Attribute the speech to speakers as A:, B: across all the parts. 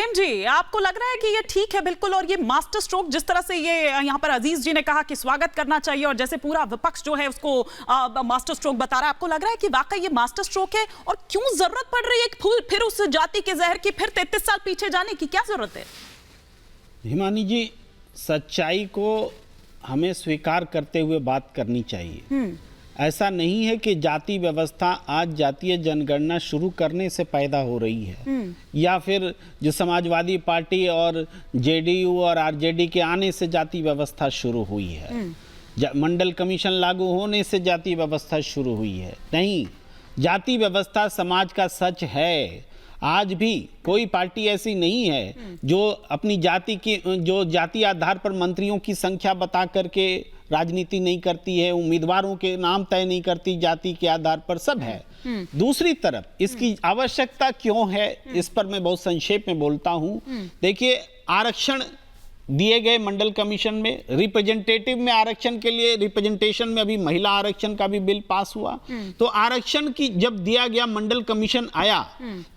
A: प्रेम जी, आपको लग रहा है कि ये ठीक है बिल्कुल, और ये मास्टर स्ट्रोक जिस तरह से ये यहाँ पर अजीज जी ने कहा कि स्वागत करना चाहिए और जैसे पूरा विपक्ष जो है उसको मास्टर स्ट्रोक बता रहा है, आपको लग रहा है कि वाकई ये मास्टर स्ट्रोक है? और क्यों जरूरत पड़ रही है फिर उस जाति के जहर की फिर 33 साल पीछे जाने की, क्या जरूरत है?
B: हिमानी जी, सच्चाई को हमें स्वीकार करते हुए बात करनी चाहिए। ऐसा नहीं है कि जाति व्यवस्था आज जातीय जनगणना शुरू करने से पैदा हो रही है, या फिर जो समाजवादी पार्टी और जेडीयू और आरजेडी के आने से जाति व्यवस्था शुरू हुई है, मंडल कमीशन लागू होने से जाति व्यवस्था शुरू हुई है। नहीं, जाति व्यवस्था समाज का सच है। आज भी कोई पार्टी ऐसी नहीं है जो अपनी जाति की, जो जाति आधार पर मंत्रियों की संख्या बता करके राजनीति नहीं करती है, उम्मीदवारों के नाम तय नहीं करती जाति के आधार पर, सब है। दूसरी तरफ इसकी आवश्यकता क्यों है, इस पर मैं बहुत संक्षेप में बोलता हूं। देखिए, आरक्षण दिए गए मंडल कमीशन में, रिप्रेजेंटेटिव में आरक्षण के लिए, रिप्रेजेंटेशन में अभी महिला आरक्षण का भी बिल पास हुआ। तो आरक्षण की जब दिया गया, मंडल कमीशन आया,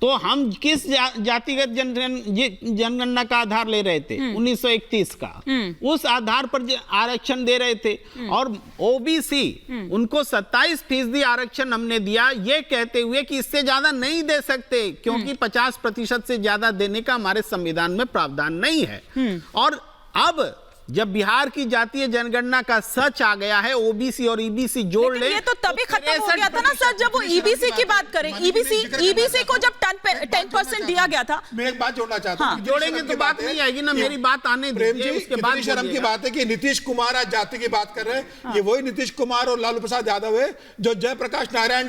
B: तो हम किस जातिगत जनगणना का आधार ले रहे थे? 1931 का। उस आधार पर आरक्षण दे रहे थे। और ओबीसी उनको 27% आरक्षण हमने दिया, ये कहते हुए कि इससे ज्यादा नहीं दे सकते, क्योंकि 50% से ज्यादा देने का हमारे संविधान में प्रावधान नहीं है। और अब जब बिहार की जातीय जनगणना का सच आ गया है, ओबीसी और ईबीसी जोड़ ले,
A: ये तो तभी खत्म हो गया था ना सर, जब वो ईबीसी की बात करें। ईबीसी को जब 10% दिया गया था।
C: मैं एक बात जोड़ना चाहता हूं।
B: जोड़ेंगे तो बात नहीं आएगी ना, मेरी बात आने दीजिए, उसके बाद
C: शर्म की बात है कि नीतीश कुमार आज जाति की बात कर रहे हैं। ये वही नीतीश कुमार और लालू प्रसाद यादव है जो जयप्रकाश नारायण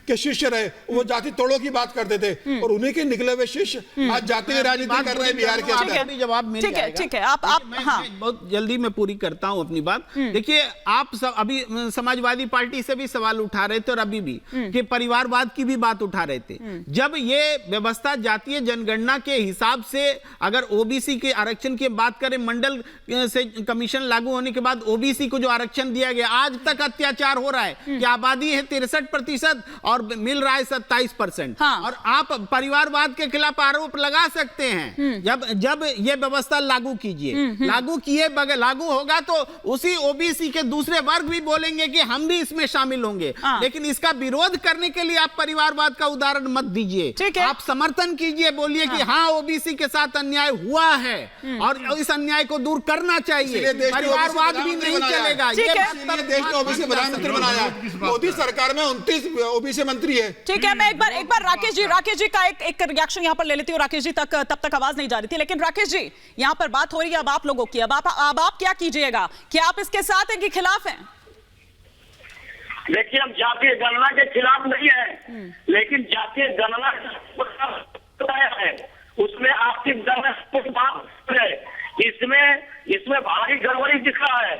C: के शिष्य रहे, वो जाति तोड़ो की बात करते थे, और उन्हीं के निकले हुए शिष्य आज जाति की राजनीति कर रहे हैं बिहार के अंदर।
B: जवाब मिल जाएगा।
A: ठीक है, आप
B: जल्दी मैं पूरी करता हूं अपनी बात। देखिए, आप सब अभी समाजवादी पार्टी से भी सवाल उठा रहे थे और अभी भी कि परिवारवाद की भी बात उठा रहे थे। जब ये व्यवस्था जातीय जनगणना के हिसाब से, अगर ओबीसी के आरक्षण की बात करें, मंडल से कमीशन लागू होने के बाद ओबीसी को जो आरक्षण दिया गया, आज तक अत्याचार हो रहा है कि आबादी है 63% और मिल रहा है 27%। और आप परिवारवाद के खिलाफ आरोप लगा सकते हैं। जब ये व्यवस्था लागू कीजिए, लागू किए बगैर, लागू होगा तो उसी ओबीसी के दूसरे वर्ग भी बोलेंगे कि हम भी इसमें शामिल होंगे। लेकिन इसका विरोध करने के लिए आप परिवारवाद का उदाहरण मत दीजिए, आप समर्थन कीजिए, बोलिए कि हाँ, ओबीसी के साथ अन्याय हुआ है और इस अन्याय को दूर करना चाहिए। परिवारवाद भी नहीं चलेगा।
C: देश ने ओबीसी प्रधानमंत्री बनाया, मोदी सरकार में 29 ओबीसी मंत्री है।
A: ठीक है, मैं एक बार राकेश जी का एक रिएक्शन यहाँ पर ले लेती हूँ। राकेश जी तब तक आवाज नहीं जा रही थी, लेकिन राकेश जी, यहाँ पर बात हो रही है अब आप लोगों की। अब आप क्या कीजिएगा? क्या आप इसके साथ हैं कि खिलाफ हैं?
D: देखिए, हम जातीय गणना के खिलाफ नहीं है, लेकिन जातीय गणना है उसमें आपकी गणना इसमें भारी गड़बड़ी दिख रहा है।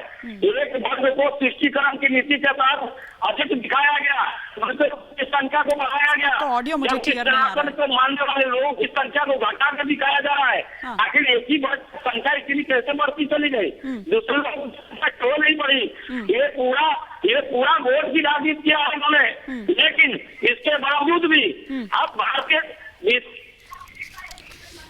D: एक वर्ग को तुष्टीकरण की नीति के तहत अधिक दिखाया गया, की संख्या को बढ़ाया गया,
A: तो ऑडियो मुझे क्लियर नहीं आ रहा है।
D: को मानने वाले लोगों की संख्या को घटा कर दिखाया जा रहा है। आखिर एक ही संख्या इतनी कैसे बढ़ती चली गई? दूसरे लोग क्यों नहीं बढ़ी? ये पूरा वोट की राजनीति किया है उन्होंने, लेकिन इसके बावजूद भी अब भारतीय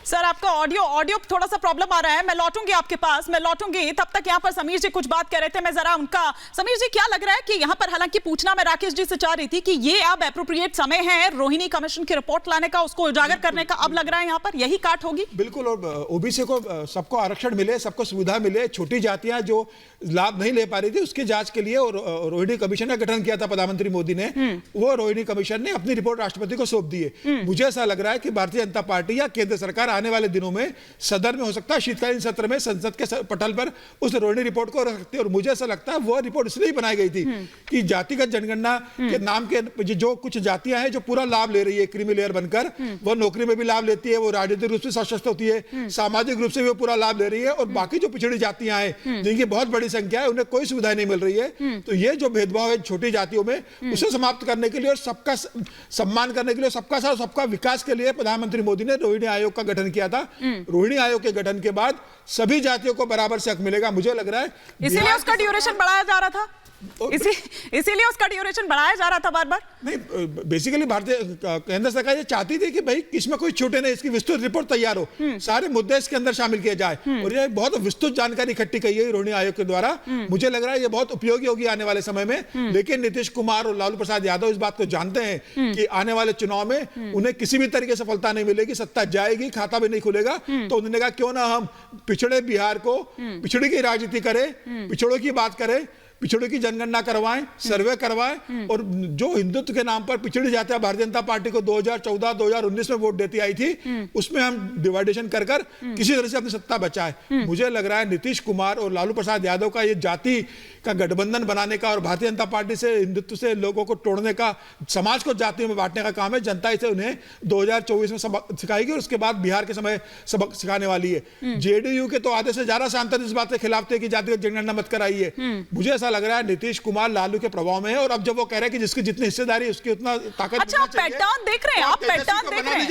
A: सर, आपका ऑडियो थोड़ा सा प्रॉब्लम आ रहा है। मैं लौटूंगी आपके पास, तब तक यहाँ पर समीर जी कुछ बात कह रहे थे, मैं जरा उनका। समीर जी, क्या लग रहा है कि यहाँ पर, हालांकि पूछना मैं राकेश जी से चाह रही थी कि ये अब एप्रोप्रिएट समय है रोहिणी कमीशन की रिपोर्ट लाने का, उसको उजागर करने का, अब लग रहा है यहाँ पर यही काट होगी?
C: बिल्कुल, और ओबीसी को सबको आरक्षण मिले, सबको सुविधा मिले, छोटी जातियां जो लाभ नहीं ले पा रही थी उसकी जांच के लिए और रोहिणी कमीशन का गठन किया था प्रधानमंत्री मोदी ने। वो रोहिणी कमीशन ने अपनी रिपोर्ट राष्ट्रपति को सौंप दी है। मुझे ऐसा लग रहा है कि भारतीय जनता पार्टी या केंद्र सरकार आने वाले दिनों में सदन में, हो सकता है शीतकालीन सत्र में, संसद के पटल पर उस रोहिणी रिपोर्ट को रख सकते हैं। और मुझे ऐसा लगता है वो रिपोर्ट इसलिए बनाई गई थी कि जातिगत जनगणना के नाम के जो कुछ जातियां हैं जो पूरा लाभ ले रही है क्रीमी लेयर बनकर, वो नौकरी में भी लाभ लेती है, वो राजनीतिक रूप से सशक्त होती है, सामाजिक रूप से भी पूरा लाभ ले रही है, और बाकी जो पिछड़ी जातियां हैं जिनकी बहुत बड़ी संख्या है, उन्हें कोई सुविधा नहीं मिल रही है। तो ये जो भेदभाव है छोटी जातियों में, उसे समाप्त करने के लिए और सबका सम्मान करने के लिए, सबका साथ सबका विकास के लिए प्रधानमंत्री मोदी ने रोहिणी आयोग का गठन गठन किया था। रोहिणी आयोग के गठन के बाद सभी जातियों को बराबर से हक मिलेगा। मुझे लग रहा है
A: इसीलिए उसका ड्यूरेशन बढ़ाया जा रहा था, इसीलिए उसका ड्यूरेशन बढ़ाया जा रहा था बार बार।
C: नहीं, बेसिकली भारतीय केंद्र सरकार ये चाहती थी कि भाई इसमें कोई छूटे नहीं, इसकी विस्तृत रिपोर्ट तैयार हो, सारे मुद्दे इसके अंदर शामिल किए जाए, और ये बहुत विस्तृत जानकारी इकट्ठी की है रोहिणी आयोग के द्वारा। मुझे लग रहा है ये बहुत उपयोगी होगी आने वाले समय में। लेकिन नीतीश कुमार और लालू प्रसाद यादव इस बात को जानते हैं कि आने वाले चुनाव में उन्हें किसी भी तरीके से सफलता नहीं मिलेगी, सत्ता जाएगी, खाता भी नहीं खुलेगा। तो उन्होंने कहा क्यों ना हम पिछड़े बिहार को, पिछड़े की राजनीति करें, पिछड़ों की बात करें, पिछड़ों की जनगणना करवाएं, सर्वे करवाएं, और जो हिंदुत्व के नाम पर पिछड़ी जातियां भारतीय जनता पार्टी को 2014, 2019 में वोट देती आई थी, उसमें हम डिवाइडेशन कर किसी तरह से अपनी सत्ता बचाए। मुझे लग रहा है नीतीश कुमार और लालू प्रसाद यादव का ये जाति का गठबंधन बनाने का और भारतीय जनता पार्टी से हिंदुत्व से लोगों को तोड़ने का, समाज को जातियों में बांटने का काम है। जनता इसे उन्हें 2024 में सबक सिखाएगी और उसके बाद बिहार के समय सबक सिखाने वाली है। जेडीयू के तो आधे से ज्यादा सांसद इस बात के खिलाफ थे कि जातिगत जनगणना मत कराइए। मुझे ऐसा लग रहा है नीतीश कुमार लालू के प्रभाव में है, और अब जब वो कह रहे हैं कि जिसकी जितनी हिस्सेदारी उसकी उतना ताकत।
A: अच्छा, आप पैटर्न देख रहे हैं, आप पैटर्न देख रहे हैं।